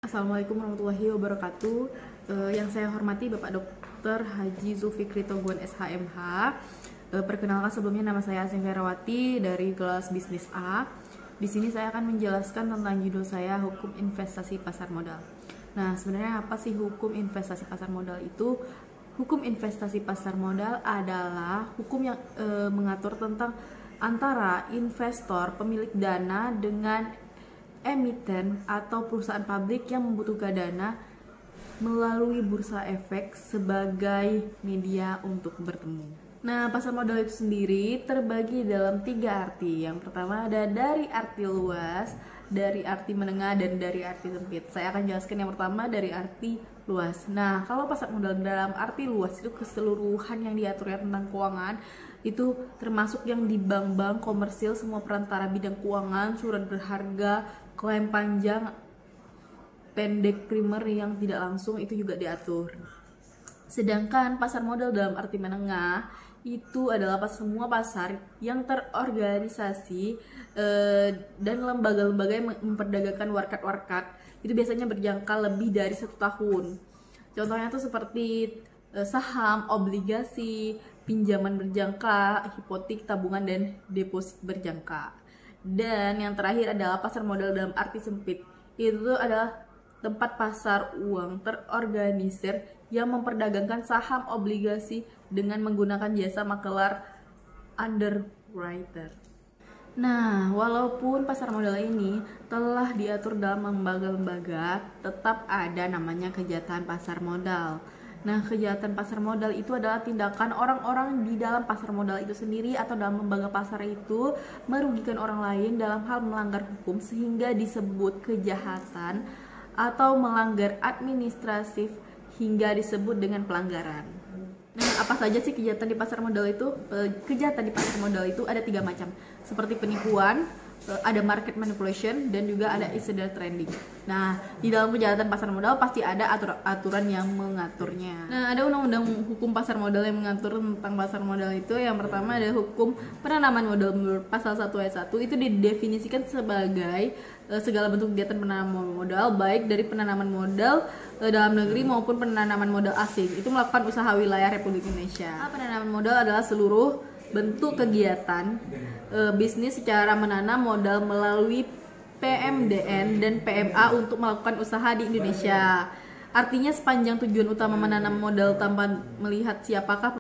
Assalamualaikum warahmatullahi wabarakatuh. Yang saya hormati Bapak Dr. Haji Zulfikri Toguan SHMH. Perkenalkan sebelumnya, nama saya Asing Ferawati dari kelas bisnis A. Di sini saya akan menjelaskan tentang judul saya, Hukum Investasi Pasar Modal. Nah, sebenarnya apa sih hukum investasi pasar modal itu? Hukum investasi pasar modal adalah hukum yang mengatur tentang antara investor, pemilik dana dengan emiten atau perusahaan publik yang membutuhkan dana melalui bursa efek sebagai media untuk bertemu. Nah, pasar modal itu sendiri terbagi dalam 3 arti. Yang pertama ada dari arti luas, dari arti menengah, dan dari arti sempit. Saya akan jelaskan yang pertama dari arti luas. Nah, kalau pasar modal dalam arti luas itu keseluruhan yang diaturnya tentang keuangan, itu termasuk yang di bank-bank komersil, semua perantara bidang keuangan, surat berharga, klaim panjang, pendek, primer yang tidak langsung itu juga diatur. Sedangkan pasar modal dalam arti menengah itu adalah semua pasar yang terorganisasi dan lembaga-lembaga yang memperdagangkan warkat-warkat itu biasanya berjangka lebih dari 1 tahun. Contohnya tuh seperti saham, obligasi, pinjaman berjangka, hipotek, tabungan, dan deposit berjangka. Dan yang terakhir adalah pasar modal dalam arti sempit. Itu adalah tempat pasar uang terorganisir yang memperdagangkan saham, obligasi dengan menggunakan jasa makelar underwriter. Nah, walaupun pasar modal ini telah diatur dalam lembaga-lembaga, tetap ada namanya kejahatan pasar modal. Nah, kejahatan pasar modal itu adalah tindakan orang-orang di dalam pasar modal itu sendiri atau dalam lembaga pasar itu merugikan orang lain dalam hal melanggar hukum sehingga disebut kejahatan, atau melanggar administratif hingga disebut dengan pelanggaran. Nah, apa saja sih kejahatan di pasar modal itu? Kejahatan di pasar modal itu ada 3 macam, seperti penipuan, ada market manipulation, dan juga ada insider trading. Nah, di dalam kejahatan pasar modal pasti ada aturan yang mengaturnya. Nah, ada undang-undang hukum pasar modal yang mengatur tentang pasar modal itu. Yang pertama ada hukum penanaman modal menurut pasal 1 ayat 1. Itu didefinisikan sebagai segala bentuk kegiatan penanaman modal, baik dari penanaman modal dalam negeri maupun penanaman modal asing, itu melakukan usaha wilayah Republik Indonesia. Penanaman modal adalah seluruh bentuk kegiatan bisnis secara menanam modal melalui PMDN dan PMA untuk melakukan usaha di Indonesia. Artinya sepanjang tujuan utama menanam modal tanpa melihat siapakah